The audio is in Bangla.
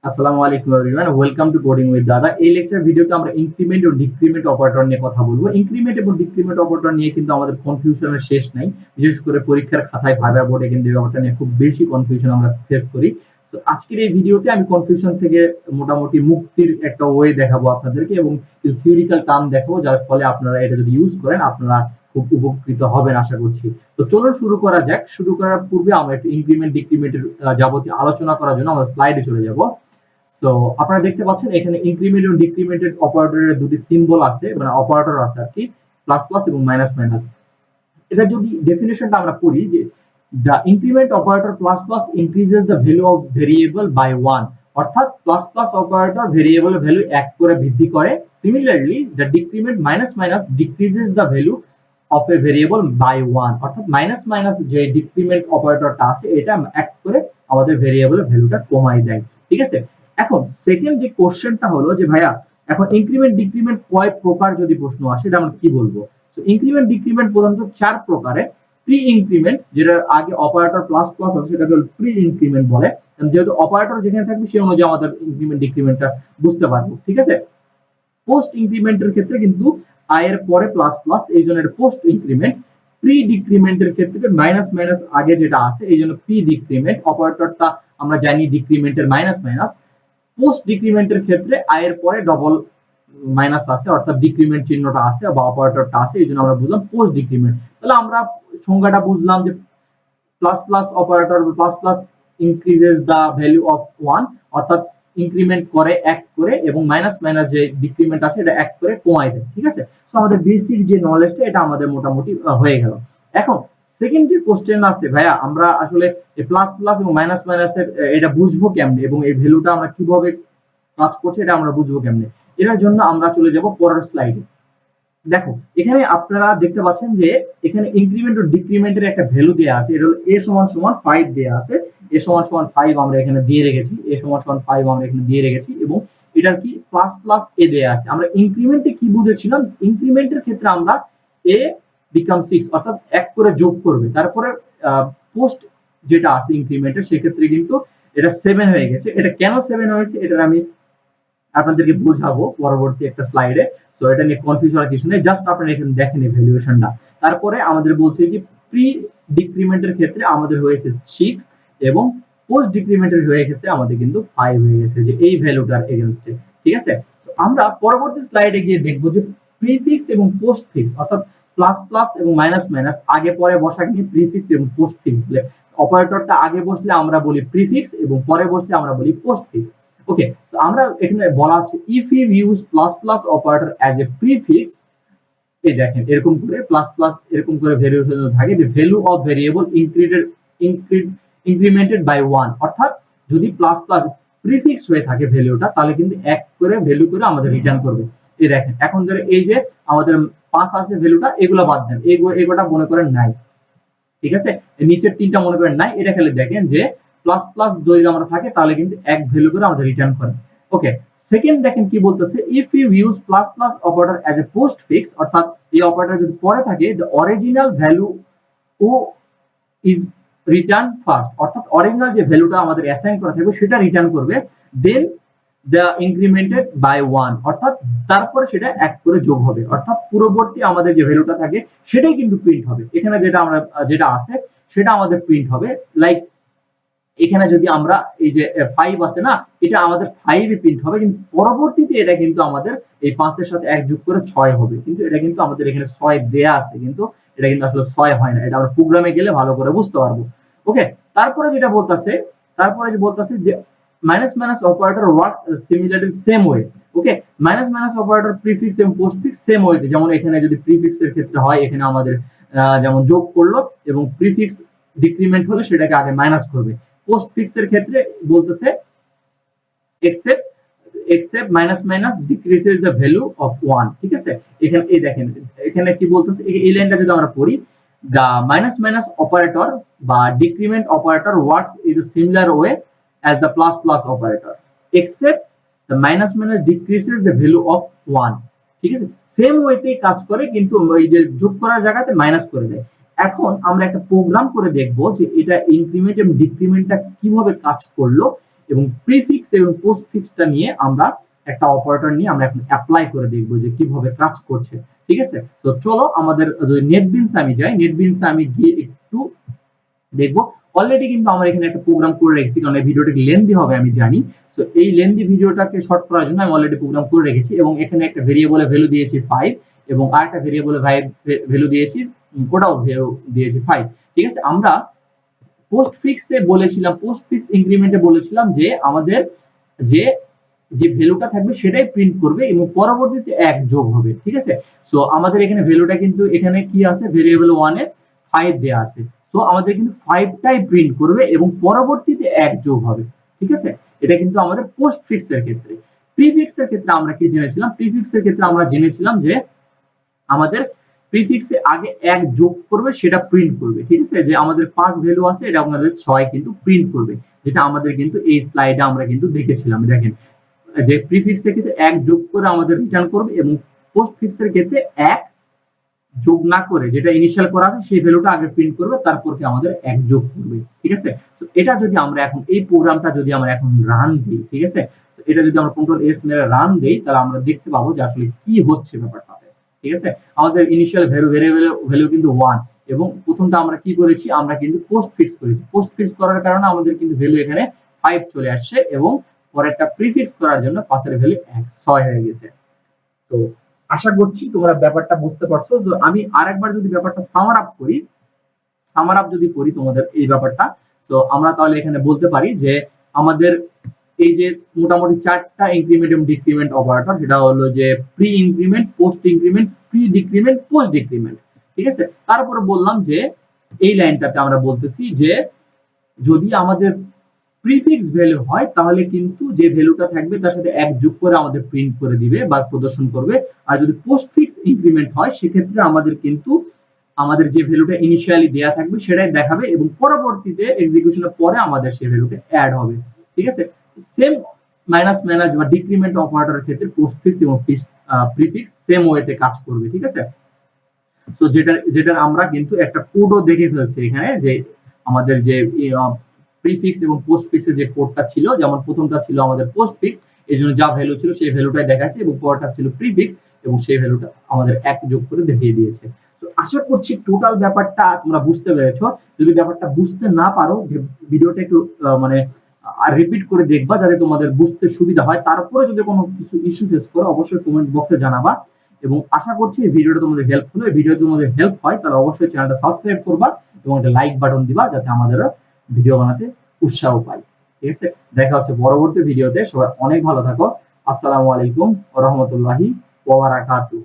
আসসালামু আলাইকুম everyone, welcome to coding with দাদা। এই লেকচার ভিডিওতে আমরা ইনক্রিমেন্ট ও ডিক্রিমেন্ট অপারেটর নিয়ে কথা বলবো। ইনক্রিমেন্ট এবং ডিক্রিমেন্ট অপারেটর নিয়ে কিন্তু আমাদের কনফিউশনের শেষ নাই। বিশেষ করে পরীক্ষার খাতায় ভাইভা বোর্ডে কিন্তু এই ব্যাপারটা নিয়ে খুব বেশি কনফিউশন আমরা ফেস করি। সো আজকের এই ভিডিওতে আমি কনফিউশন থেকে মোটামুটি মুক্তির একটা ওয়ে দেখাবো আপনাদেরকে এবং থিওরিক্যাল টার্ম দেখাবো, যার ফলে আপনারা এটা যদি ইউজ করেন আপনারা খুব উপকৃত হবেন আশা করছি। তো চলুন শুরু করা যাক। শুরু করার পূর্বে আমরা একটু ইনক্রিমেন্ট ডিক্রিমেন্টের যাবতীয় আলোচনা করার জন্য আমরা স্লাইডে চলে যাব। সো আপনারা দেখতে পাচ্ছেন এখানে ইনক্রিমেন্ট এবং ডিক্রিমেন্টের অপারেটরের দুটি সিম্বল আছে, মানে অপারেটর আছে আর কি, প্লাস প্লাস এবং মাইনাস মাইনাস। এটা যদি ডেফিনেশনটা আমরা পড়ি যে the increment operator plus plus increases the value of variable by 1, অর্থাৎ প্লাস প্লাস অপারেটর ভেরিয়েবলের ভ্যালু এক করে বৃদ্ধি করে। Similarly the decrement minus minus decreases the value of a variable by 1, অর্থাৎ মাইনাস মাইনাস যে ডিক্রিমেন্ট অপারেটরটা আছে এটা এক করে আমাদের ভেরিয়েবলের ভ্যালুটা কমায় দেয়। ঠিক আছে, এখন সেকেন্ড যে কোশ্চেনটা হলো যে ভাইয়া এখন ইনক্রিমেন্ট ডিক্রিমেন্ট কয় প্রকার যদি প্রশ্ন আসে এটা আমরা কি বলবো। সো ইনক্রিমেন্ট ডিক্রিমেন্ট প্রধানত চার প্রকারের। প্রি ইনক্রিমেন্ট, যেটা আগে অপারেটর প্লাস প্লাস আছে সেটাকে প্রি ইনক্রিমেন্ট বলে। যেহেতু অপারেটর যেখানে থাকবে সেই অনুযায়ী আমাদের ইনক্রিমেন্ট ডিক্রিমেন্টটা বুঝতে পারবো। ঠিক আছে, পোস্ট ইনক্রিমেন্টের ক্ষেত্রে কিন্তু আয়ের পরে প্লাস প্লাস, এই জন্য এটা পোস্ট ইনক্রিমেন্ট। প্রি ডিক্রিমেন্টের ক্ষেত্রে মাইনাস মাইনাস আগে যেটা আছে এই জন্য প্রি ডিক্রিমেন্ট। অপারেটরটা আমরা জানি ডিক্রিমেন্টের মাইনাস মাইনাস। পোস্ট ডিক্রিমেন্টের ক্ষেত্রে আয়ের পরে ডবল মাইনাস আছে, অর্থাৎ ডিক্রিমেন্ট চিহ্নটা আছে বা অপারেটরটা আছে, এই জন্য আমরা বুঝলাম পোস্ট ডিক্রিমেন্ট। তাহলে আমরা সংজ্ঞাটা বুঝলাম যে plus plus operator plus plus increases the value of 1, অর্থাৎ ইনক্রিমেন্ট করে এক করে, এবং মাইনাস মাইনাস যে ডিক্রিমেন্ট আছে এটা এক করে কমায় দেয়। ঠিক আছে, সো আমাদের বেসিক যে নলেজটা এটা আমাদের মোটামুটি হয়ে গেল। এখন সেকেন্ড যে কোশ্চেন আছে ভাইয়া, আমরা আসলে প্লাস প্লাস এবং মাইনাস মাইনাসের এটা বুঝবো কেমনে এবং এই ভ্যালুটা আমরা কিভাবে কাজ করছে এটা আমরা বুঝবো কেমনে। এটার জন্য আমরা চলে যাব পরের স্লাইডে। দেখো এখানে আপনারা দেখতে পাচ্ছেন যে এখানে ইনক্রিমেন্ট ও ডিক্রিমেন্টের একটা ভ্যালু দেয়া আছে। এটা হলো a সমান সমান 5 দেয়া আছে। a সমান সমান 5 আমরা এখানে দিয়ে রেখেছি, a সমান সমান 5 আমরা এখানে দিয়ে রেখেছি, এবং এটার কি প্লাস প্লাস a দেয়া আছে। আমরা ইনক্রিমেন্টে কি বুঝেছিলাম, ইনক্রিমেন্টের ক্ষেত্রে আমরা a বিকাম 6, অর্থাৎ এক করে যোগ করবে। তারপরে পোস্ট যেটা আছে ইনক্রিমেন্টের সেক্ষেত্রে কিন্তু এটা 7 হয়ে গেছে। এটা কেন 7 হয়েছে এটা আমি আপনাদেরকে বোঝাবো পরবর্তী একটা স্লাইডে। সো এটা নিয়ে কনফিউজ হওয়ার কিছু নেই, জাস্ট আপনারা এখানে দেখেন ভ্যালুয়েশনটা। তারপরে আমাদের বলছে যে প্রি ডিক্রিমেন্টের ক্ষেত্রে আমাদের হয়েছে 6 এবং পোস্ট ডিক্রিমেন্টের হয়ে গেছে আমাদের কিন্তু 5 হয়ে গেছে, যে এই ভ্যালুটার এগেইনস্টে। ঠিক আছে, তো আমরা পরবর্তী স্লাইডে গিয়ে দেখবো যে প্রিফিক্স এবং পোস্টফিক্স, অর্থাৎ প্লাস প্লাস এবং মাইনাস মাইনাস আগে পরে বসা কি প্রিফিক্স এবং পোস্টফিক্স বলে। অপারেটরটা আগে বসলে আমরা বলি প্রিফিক্স এবং পরে বসলে আমরা বলি পোস্টফিক্স। ওকে, সো আমরা এখানে বলা আছে if you use plus plus operator as a prefix, এই দেখেন এরকম করে প্লাস প্লাস এরকম করে ভেরিয়েবল থাকে, যে value of variable incremented by 1, অর্থাৎ যদি প্লাস প্লাস প্রিফিক্স হয়ে থাকে ভ্যালুটা তাহলে কিন্তু এক করে ভ্যালু করে আমাদের রিটার্ন করবে। এই দেখেন এখন ধরে এই যে আমাদের 5 আছে ভ্যালুটা, এগুলো বাদ দেন, এগুলোটা মনে করেন নাই। ঠিক আছে, নিচের তিনটা মনে করেন নাই, এটা খেলে দেখেন যে প্লাস প্লাস যদি আমরা থাকে তাহলে কিন্তু এক ভ্যালু করে আমাদের রিটার্ন করে। ওকে, সেকেন্ড দেখেন কি বলতেছে, if you use plus plus operator as a postfix, অর্থাৎ এই অপারেটর যদি পরে থাকে দ্য অরিজিনাল ভ্যালু ও ইজ রিটার্ন ফার্স্ট, অর্থাৎ অরিজিনাল যে ভ্যালুটা আমাদের অ্যাসাইন করা থাকবে সেটা রিটার্ন করবে, দেন দ্য ইনক্রিমেন্টেড বাই 1, অর্থাৎ তারপরে সেটা এক করে যোগ হবে, অর্থাৎ পূর্ববর্তী আমাদের যে ভ্যালুটা থাকে সেটাই কিন্তু প্রিন্ট হবে। এখানে যেটা আছে সেটা আমাদের প্রিন্ট হবে। লাইক এখানে যদি আমরা এই যে 5 আছে না, এটা আমাদের 5 এ প্রিন্ট হবে, কিন্তু পরবর্তীতে এটা কিন্তু আমাদের এই 5 এর সাথে 1 যোগ করে 6 হবে, কিন্তু এটা কিন্তু আমাদের এখানে 6 দেয়া আছে, কিন্তু এটা কিন্তু আসলে 6 হয় না। এটা আমরা প্রোগ্রামে গেলে ভালো করে বুঝতে পারবো। ওকে, তারপরে যেটা বলতাছে, যে minus minus operator works similarly same way. Okay, minus minus operator prefix এবং পোস্টফিক্স সেম ওয়েতে, যেমন এখানে যদি প্রিফিক্স এর ক্ষেত্রে হয় এখানে আমাদের যেমন যোগ করলো, এবং প্রিফিক্স ডিক্রিমেন্ট হলে সেটাকে আগে মাইনাস করবে। পোস্টফিক্স এর ক্ষেত্রে বলতেছে except minus minus decreases the value of 1। ঠিক আছে, এখানে এই দেখেন এখানে কি বলতেছে, এই লাইনটা যদি আমরা পড়ি, the minus minus operator বা decrement operator works in a similar way as the plus plus operator except the minus minus decreases the value of 1। ঠিক আছে, সেম ওয়েতে কাজ করে, কিন্তু এই যে যোগ করার জায়গাতে মাইনাস করে দেয়। এখন আমরা একটা প্রোগ্রাম করে দেখব যে এটা ইনক্রিমেন্ট এবং ডিক্রিমেন্টটা কিভাবে কাজ করলো, এবং প্রিফিক্স এবং পোস্টফিক্সটা নিয়ে আমরা একটা অপারেটর নিয়ে আমরা এখন অ্যাপ্লাই করে দেখব যে কিভাবে কাজ করছে। ঠিক আছে, তো চলো আমাদের যদি নেটবিনস আমি যাই, নেটবিনস আমি গিয়ে একটু দেখবো। অলরেডি কিন্তু আমরা এখানে একটা প্রোগ্রাম করে রেখেছি, কারণ এই ভিডিওটা লেন্দি হবে আমি জানি। সো এই লেন্দি ভিডিওটাকে শর্ট করার জন্য আমি অলরেডি প্রোগ্রাম করে রেখেছি এবং এখানে একটা ভেরিয়েবলে ভ্যালু দিয়েছি 5 এবং আরেকটা ভেরিয়েবলে ভ্যালু দিয়েছি, ওটাও ভ্যালু দিয়েছি 5। ঠিক আছে, আমরা পোস্টফিক্সে বলেছিলাম, পোস্টফিক্স ইনক্রিমেন্টে বলেছিলাম যে আমাদের যে যে ভ্যালুটা থাকবে সেটাই প্রিন্ট করবে এবং পরবর্তীতে 1 যোগ হবে। ঠিক আছে, সো আমাদের এখানে ভ্যালুটা কিন্তু এখানে কি আছে, ভেরিয়েবল 1 এ 5 দেয়া আছে। সো আমাদের কিন্তু 5 টাই প্রিন্ট করবে এবং পরবর্তীতে 1 যোগ হবে। ঠিক আছে, এটা কিন্তু আমাদের পোস্টফিক্স এর ক্ষেত্রে। প্রিফিক্স এর ক্ষেত্রে আমরা কি জেনেছিলাম, প্রিফিক্স এর ক্ষেত্রে আমরা জেনেছিলাম যে আমাদের প্রিফিক্সে আগে 1 যোগ করবে, সেটা প্রিন্ট করবে। ঠিক আছে, যে আমাদের 5 ভ্যালু আছে, এটা আমাদের 6 কিন্তু প্রিন্ট করবে, যেটা আমাদের কিন্তু এই স্লাইডে আমরা কিন্তু দেখেছিলাম। দেখেন যে প্রিফিক্স এর ক্ষেত্রে 1 যোগ করে আমাদের রিটার্ন করবে এবং পোস্টফিক্স এর ক্ষেত্রে 1 যোগ না করে যেটা ইনিশিয়াল করা আছে সেই ভ্যালুটা আগে প্রিন্ট করবে, তারপর কি আমাদের 1 যোগ করবে। ঠিক আছে, সো এটা যদি আমরা এখন এই প্রোগ্রামটা যদি আমরা এখন রান দিই, ঠিক আছে, সো এটা যদি আমরা কন্ট্রোল এস মেরে রান দেই, তাহলে আমরা দেখতে পাবো যে আসলে কি হচ্ছে ব্যাপারটাতে। ঠিক আছে, আমাদের ইনিশিয়াল ভ্যালু কিন্তু 1 এবং প্রথমটা আমরা কি করেছি, আমরা কিন্তু পোস্টফিক্স করেছি। পোস্টফিক্স করার কারণে আমাদের কিন্তু ভ্যালু এখানে 5 চলে আসছে এবং পরেরটা প্রিফিক্স করার জন্য 5 এর ভ্যালু 6 হয়ে গেছে। তো আশা করছি তোমরা ব্যাপারটা বুঝতে পারছো। তো আমি আরেকবার যদি ব্যাপারটা সামার আপ যদি করি তোমাদের এই ব্যাপারটা, তো আমরা তাহলে এখানে বলতে পারি যে আমাদের এই যে মোটামুটি 4টা ইনক্রিমেন্ট এবং ডিক্রিমেন্ট অপারেটর, সেটা হলো যে pre increment, post increment, pre decrement, post decrement. ঠিক আছে, তারপরে বললাম যে এই লাইনটাতে আমরা বলতেছি যে যদি আমাদের প্রিফিক্স ভ্যালু হয় তাহলে কিন্তু যে ভ্যালুটা থাকবে তার সাথে 1 যোগ করে আমাদের প্রিন্ট করে দিবে বা প্রদর্শন করবে। আর যদি পোস্টফিক্স ইনক্রিমেন্ট হয় সেক্ষেত্রে আমাদের কিন্তু আমাদের যে ভ্যালুটা ইনিশিয়ালি দেয়া থাকবে সেটাই দেখাবে এবং পরবর্তীতে এক্সিকিউশনের পরে আমাদের সেই ভ্যালুটা অ্যাড হবে। ঠিক আছে, সেম মাইনাস মাইনাস বা ডিক্রিমেন্ট অপারেটরের ক্ষেত্রে পোস্টফিক্স এবং প্রিফিক্স সেম ওয়েতে কাজ করবে। ঠিক আছে, সো যেটা আমরা কিন্তু একটা কোডও দেখে ফেলছি এখানে, যে আমাদের যে প্রিফিক্স এবং পোস্টফিক্সের যে কোডটা ছিল, যেমন প্রথমটা ছিল আমাদের পোস্টফিক্স, এই জন্য যা ভ্যালু ছিল সেই ভ্যালুটাই দেখাচ্ছে এবং পরেরটা ছিল প্রিফিক্স এবং সেই ভ্যালুটা আমাদের 1 যোগ করে দেখিয়ে দিয়েছে। তো আশা করছি টোটাল ব্যাপারটা তোমরা বুঝতে পেরেছো। যদি ব্যাপারটা বুঝতে না পারো, ভিডিওটা একটু মানে আর রিপিট করে দেখবা যাতে তোমাদের বুঝতে সুবিধা হয়। তারপরে যদি কোনো কিছু ইস্যু ফেস করো অবশ্যই কমেন্ট বক্সে জানাবা এবং আশা করছি এই ভিডিওটা তোমাদের হেল্পফুল। এই ভিডিও তোমাদের হেল্প হয় তাহলে অবশ্যই চ্যানেলটা সাবস্ক্রাইব করবা এবং একটা লাইক বাটন দিবা যাতে আমাদের ভিডিও বানাতে উৎসাহ পাই। ঠিক আছে, দেখা হচ্ছে পরবর্তী ভিডিওতে। সবাই অনেক ভালো থাকো। আসসালামু আলাইকুম ওয়া রাহমাতুল্লাহি ওয়া বারাকাতুহু।